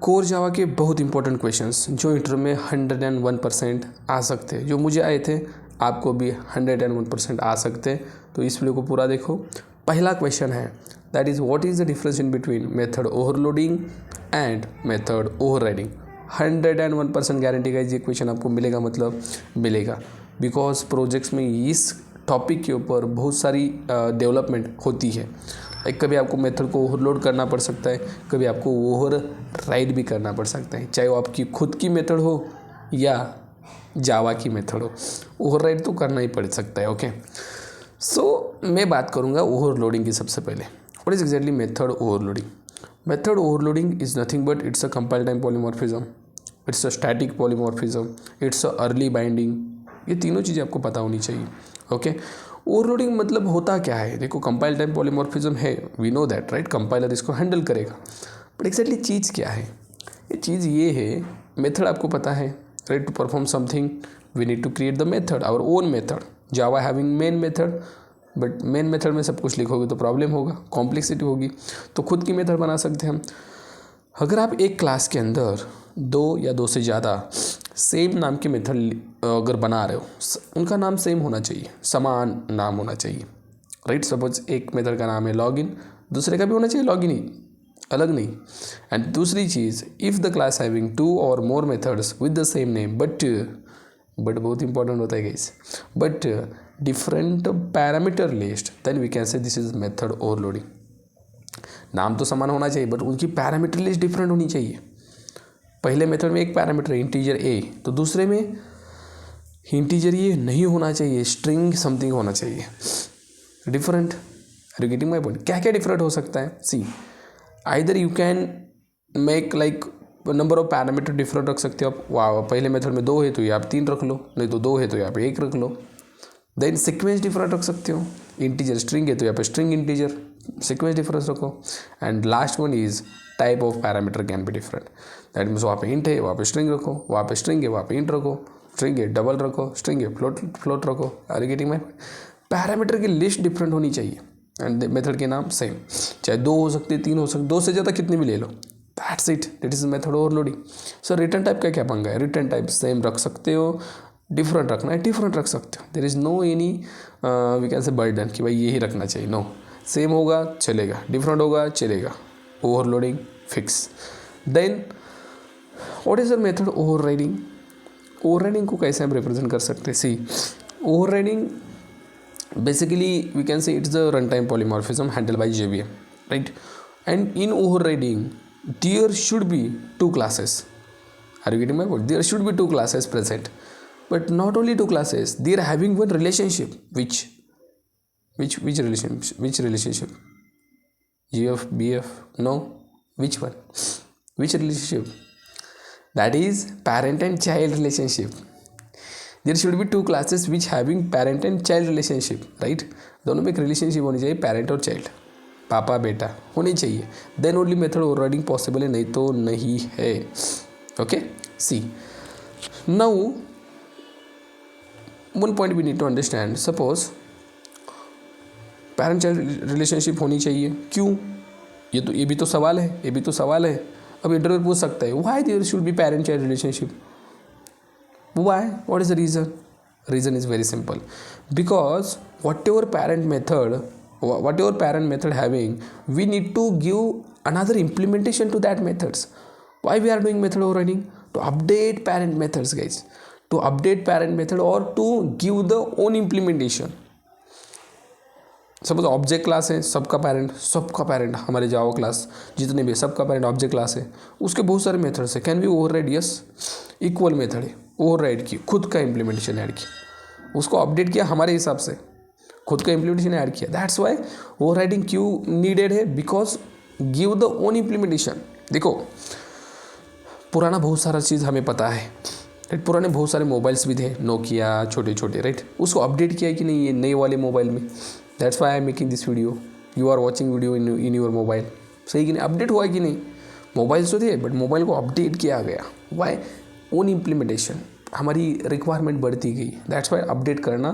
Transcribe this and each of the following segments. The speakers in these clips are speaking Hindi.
कोर जावा के बहुत इंपॉर्टेंट क्वेश्चंस जो इंटरव्यू में 101% आ सकते हैं, जो मुझे आए थे आपको भी 101% आ सकते हैं। तो इस वीडियो को पूरा देखो। पहला क्वेश्चन है that is what is the difference in between method overloading and method overriding. 101% guarantee का ये क्वेश्चन आपको मिलेगा, मतलब मिलेगा, बिकॉज प्रोजेक्ट्स में इस टॉपिक के ऊपर बहुत सारी डेवलपमेंट होती है। कभी आपको मेथड को ओवरलोड करना पड़ सकता है, कभी आपको ओवर राइड भी करना पड़ सकता है, चाहे वो आपकी खुद की मेथड हो या जावा की मेथड हो, ओवर राइड तो करना ही पड़ सकता है। ओके, सो मैं बात करूँगा ओवरलोडिंग की। सबसे पहले what is exactly method overloading. Method overloading is nothing but it's a compile time polymorphism, it's a static polymorphism, it's a early binding. ये तीनों चीज़ें आपको पता होनी चाहिए। ओके, ओवरलोडिंग मतलब होता क्या है। देखो, कंपाइल टाइम पॉलीमॉर्फिज्म है, we know that, right, compiler इसको हैंडल करेगा, बट एक्जैक्टली चीज़ क्या है। ये चीज़ ये है, मेथड आपको पता है, right, to perform something we need to create the method, our own method. Java having main method, but main method में सब कुछ लिखोगे तो प्रॉब्लम होगा, कॉम्प्लेक्सिटी होगी, तो खुद की मेथड बना सकते हैं हम। अगर आप एक क्लास के अंदर 2 या 2 से ज़्यादा सेम नाम के मेथड अगर बना रहे हो, उनका नाम सेम होना चाहिए, समान नाम होना चाहिए, राइट। सपोज एक मेथड का नाम है लॉगिन, दूसरे का भी होना चाहिए लॉगिन ही, अलग नहीं। एंड दूसरी चीज़, इफ़ द क्लास हैविंग 2 और more methods with the same name but बहुत इंपॉर्टेंट होता है guys, but different parameter list, then we can say this is method overloading. नाम तो समान होना चाहिए बट उनकी पैरामीटर लिस्ट डिफरेंट होनी चाहिए। पहले मेथड में एक पैरामीटर इंटीजर ए, तो दूसरे में इंटीजर ये नहीं होना चाहिए, स्ट्रिंग समथिंग होना चाहिए, different. Are you getting my point. क्या क्या डिफरेंट हो सकता है, see either you can make like number of parameter different रख सकते हो आप। वाह, पहले मेथड में 2 है तो ये आप 3 रख लो, नहीं तो 2 है तो यहाँ पे 1 रख लो। देन सीक्वेंस डिफरेंट रख सकते हो, इंटीजर स्ट्रिंग है तो यहाँ पे स्ट्रिंग इंटीजर सीक्वेंस डिफरेंस रखो। And last one is type of parameter can be different, that means वहाँ पे इंट है वहाँ पे स्ट्रिंग रखो, वहाँ पे स्ट्रिंग है वहाँ पे इंट रखो, स्ट्रिंग है डबल रखो, स्ट्रिंग है फ्लोट रखो। Are you getting my. Parameter की लिस्ट डिफरेंट होनी चाहिए एंड मेथड के नाम सेम, चाहे 2 हो सकते, 3 हो सकते, 2 से ज़्यादा कितने भी ले लो, that's it, that is method overloading. So return type का क्या पंगा है, रिटर्न टाइप सेम रख सकते हो, डिफरेंट रखना है डिफरेंट रख सकते हो, there is no any we can say burden कि भाई यही रखना चाहिए, नो। सेम होगा चलेगा, डिफरेंट होगा चलेगा, overloading fix. Then what is the method overriding. Overriding को कैसे हम रिप्रेजेंट कर सकते हैं, see overriding basically we can say it's the runtime polymorphism handled by JVM, right? And in overriding there should be 2 classes. Are you getting my point? There should be 2 classes present, but not only 2 classes, they are having one relationship. Which relationship? GF BF, no, which one, which relationship? That is parent and child relationship. There should be 2 classes which having parent and child relationship, right. दोनों में एक रिलेशनशिप होनी चाहिए, पेरेंट और चाइल्ड, पापा बेटा होनी चाहिए, then only method overriding possible है, नहीं तो नहीं है। Okay, see now one point we need to understand. Suppose parent child relationship होनी चाहिए, क्यों, ये भी तो सवाल है, ये भी तो सवाल है। अब इंटरव्यू पूछ सकता है why there should be parent child relationship. Why? What is the reason? Reason is very simple. Because whatever parent method having, we need to give another implementation to that methods. Why we are doing method overriding? To update parent methods, guys. To update parent method or to give the own implementation. Suppose object class है, सबका पेरेंट हमारे जावा क्लास जितने भी सबका पेरेंट ऑब्जेक्ट क्लास है, उसके बहुत सारे मेथड्स है, can be override, yes, equal method है, ओवरराइड की, खुद का इम्प्लीमेंटेशन ऐड किया, उसको अपडेट किया हमारे हिसाब से, खुद का इम्प्लीमेंटेशन ऐड किया, दैट्स वाई ओवरराइडिंग क्यों नीडेड है, because give the own implementation. देखो, पुराना बहुत सारा चीज़ हमें पता है, राइट, पुराने बहुत सारे मोबाइल्स भी थे, नोकिया छोटे छोटे, राइट, उसको अपडेट किया है कि नहीं ये नए वाले मोबाइल में, that's why I am making this video, you are watching video in your mobile, सही कि नहीं, अपडेट हुआ है कि नहीं, मोबाइल तो थे बट मोबाइल को अपडेट किया गया, वाई, ओन इम्प्लीमेंटेशन, हमारी रिक्वायरमेंट बढ़ती गई, दैट्स वाई अपडेट करना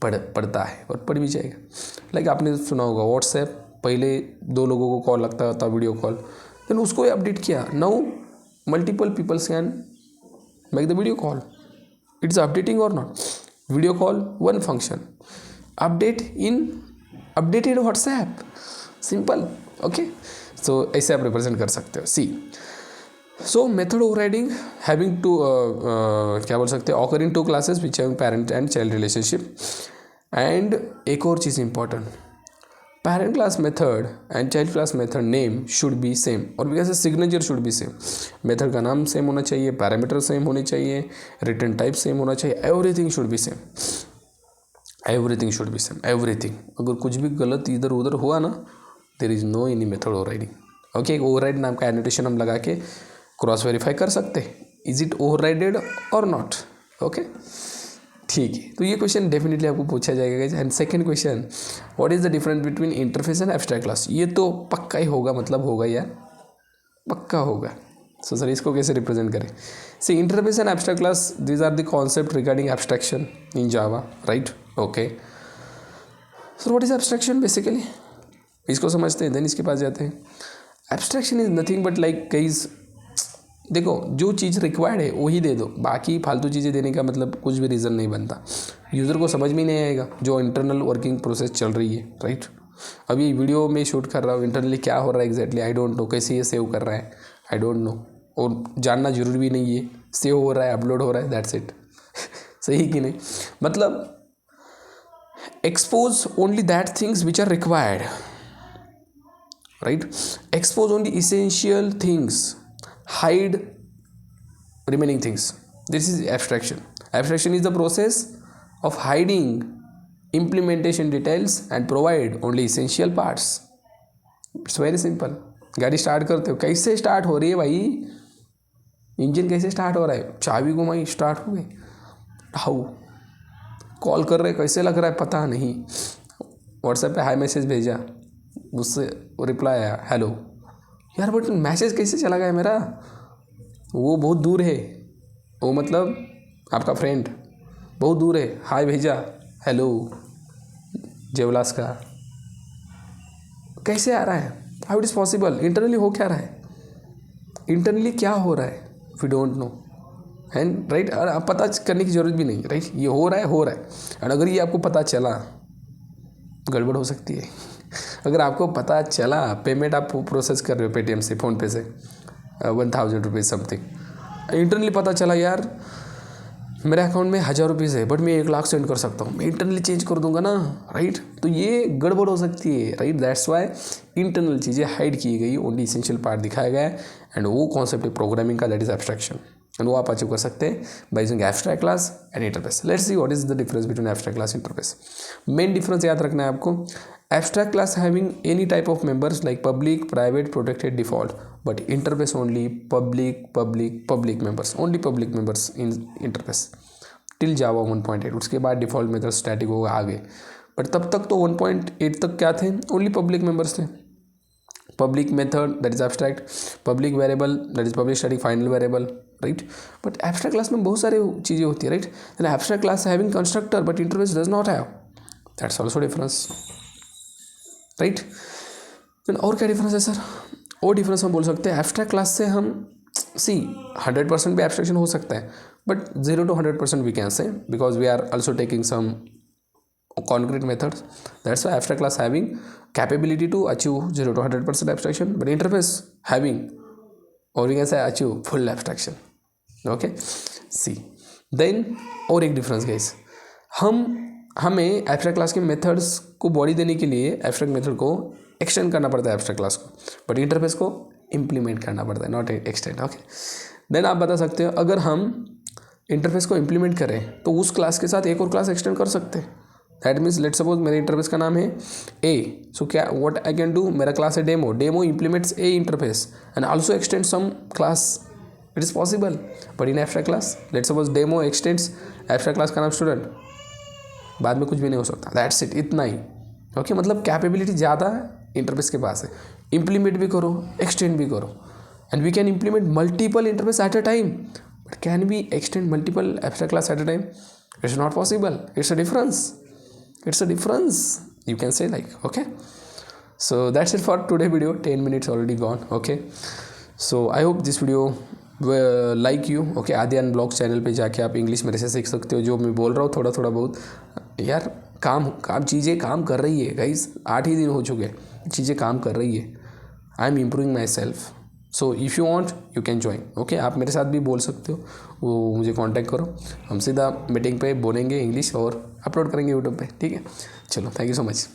पड़ता है और पड़ भी जाएगा। लाइक आपने सुना होगा व्हाट्सएप, पहले 2 लोगों को कॉल लगता था वीडियो कॉल, देन उसको अपडेट किया, now multiple people can make the video call. It's updating or not? Video call, one function. Updated WhatsApp, simple. Okay, so ऐसे आप रिप्रेजेंट कर सकते हो. See so method overriding having to क्या बोल सकते हैं, occur in 2 classes which have parent and child relationship. And एक और चीज़ important, parent class method and child class method name should be same और because signature should be same. Method का नाम सेम होना चाहिए, पैरामीटर सेम होने चाहिए, रिटर्न टाइप सेम होना चाहिए, everything should be same. Everything should be same, everything. अगर कुछ भी गलत इधर उधर हुआ ना, there is no any method overriding. Okay, override नाम का एनोटेशन हम लगा के क्रॉस वेरीफाई कर सकते हैं, इज इट ओवरराइडेड और नॉट. ओके, ठीक है. तो ये क्वेश्चन डेफिनेटली आपको पूछा जाएगा. And second question, what is the difference between interface and abstract class. ये तो पक्का ही होगा, मतलब होगा यार, पक्का होगा. सो सर इसको कैसे रिप्रेजेंट करें. See interface and abstract class, these are the concept regarding abstraction in Java, right. Okay, so what is abstraction basically, इसको समझते हैं देन इसके पास जाते हैं. Abstraction is nothing but like guys, देखो जो चीज़ रिक्वायर्ड है वही दे दो, बाकी फालतू चीज़ें देने का मतलब कुछ भी रीज़न नहीं बनता. यूज़र को समझ में नहीं आएगा जो इंटरनल वर्किंग प्रोसेस चल रही है, राइट. अभी वीडियो में शूट कर रहा हूँ, इंटरनली क्या हो रहा है एग्जैक्टली आई डोंट नो, कैसे ये सेव कर रहा है आई डोंट नो, और जानना जरूरी भी नहीं है. सेव हो रहा है, अपलोड हो रहा है, दैट्स इट. सही कि नहीं. मतलब expose only that things which are required, right. Expose only essential things, hide remaining things. This is abstraction. Abstraction is the process of hiding implementation details and provide only essential parts. It's very simple. गाड़ी स्टार्ट करते हो, कैसे स्टार्ट हो रही है भाई, इंजन कैसे स्टार्ट हो रहा है, चाबी घुमाई स्टार्ट हो गई. हाउ कॉल कर रहे, कैसे लग रहा है पता नहीं, व्हाट्सएप पे हाई मैसेज भेजा, उससे रिप्लाई आया हेलो. यार बट मैसेज कैसे चला गया मेरा, वो बहुत दूर है, वो मतलब आपका फ्रेंड बहुत दूर है, हाय भेजा हेलो जेवलास का, कैसे आ रहा है, how it is possible. Internally हो क्या रहा है, इंटरनली क्या हो रहा है, we don't know. And right, आप पता करने की ज़रूरत भी नहीं, राइट. ये हो रहा है. और अगर ये आपको पता चला, गड़बड़ हो सकती है. अगर आपको पता चला, पेमेंट आप प्रोसेस कर रहे हो पेटीएम से, फ़ोनपे से 1000 रुपीज़ समथिंग, इंटरनली पता चला यार मेरे अकाउंट में 1000 रुपीज़ है बट मैं 1 लाख सेंड कर सकता हूँ, मैं इंटरनली चेंज कर दूंगा ना, राइट. तो ये गड़बड़ हो सकती है, राइट. दैट्स वाई इंटरनल चीज़ें हाइड की गई, ओनली इसेंशियल पार्ट दिखाया गया है. एंड वो कॉन्सेप्ट है प्रोग्रामिंग का, दैट इज एब्स्ट्रैक्शन. एंड वो आप अचीव कर सकते हैं by using abstract class and interface. Let's see what is the difference between abstract class interface. Main difference याद रखना है आपको. Abstract class having any type of members like public, private, protected, default, but interface only public members, only public members in interface till Java 1.8. उसके बाद डिफ़ॉल्ट मेथड स्टैटिक होगा आगे, बट तब तक तो 1.8 तक क्या थे, ओनली पब्लिक मेंबर्स थे. Public method that is abstract, public variable that is public static final variable, right. But abstract class में बहुत सारी चीज़ें होती है, right. And abstract class having constructor but interface does not have, that's also difference, right. और क्या डिफरेंस है सर, और डिफरेंस हम बोल सकते हैं एब्स्ट्रैक्ट क्लास से हम 100% भी एब्स्ट्रैक्शन हो सकता है, but 0 to 100% we can say, because we are also taking some concrete methods. That's why abstract class having capability to achieve 0 to 100% abstraction, but interface having और we can say achieve full abstraction. Okay, see then और एक डिफरेंस गाइस, हमें एब्स्ट्रैक्ट क्लास के मेथड्स को बॉडी देने के लिए एब्स्ट्रैक्ट मेथड को एक्सटेंड करना पड़ता है एब्स्ट्रैक्ट क्लास को, बट इंटरफेस को इम्प्लीमेंट करना पड़ता है, नॉट एक्सटेंड. ओके, देन आप बता सकते हो अगर हम इंटरफेस को इम्प्लीमेंट करें तो उस क्लास के साथ एक और क्लास एक्सटेंड कर सकते हैं. दैट मीन्स लेट सपोज मेरे इंटरफेस का नाम है ए, सो क्या व्हाट आई कैन डू, मेरा क्लास है demo implements A interface and also extend some class, it is possible. But in abstract class let suppose demo extends abstract class का नाम स्टूडेंट, बाद में कुछ भी नहीं हो सकता, दैट्स इट, इतना ही. ओके, मतलब कैपेबिलिटी ज़्यादा इंटरफेस के पास है, इम्प्लीमेंट भी करो एक्सटेंड भी करो, and we can implement multiple interface at a time, but can be extend multiple abstract class at a time, it's not possible. It's a difference you can say like. Okay, so that's it for today video. 10 minutes already gone. Okay, so I hope this video like you okay, Aadyan blogs channel पे जाके आप इंग्लिश मेरे से सीख सकते हो। जो मैं बोल रहा हूँ थोड़ा थोड़ा बहुत यार, काम चीज़ें काम कर रही है गाइस, 8 ही दिन हो चुके, चीज़ें काम कर रही है। I am improving my self, so if you want you can join okay. आप मेरे साथ भी बोल सकते हो, वो मुझे कांटेक्ट करो, हम सीधा मीटिंग पे बोलेंगे इंग्लिश और अपलोड करेंगे यूट्यूब पे, ठीक है। चलो, थैंक यू सो मच।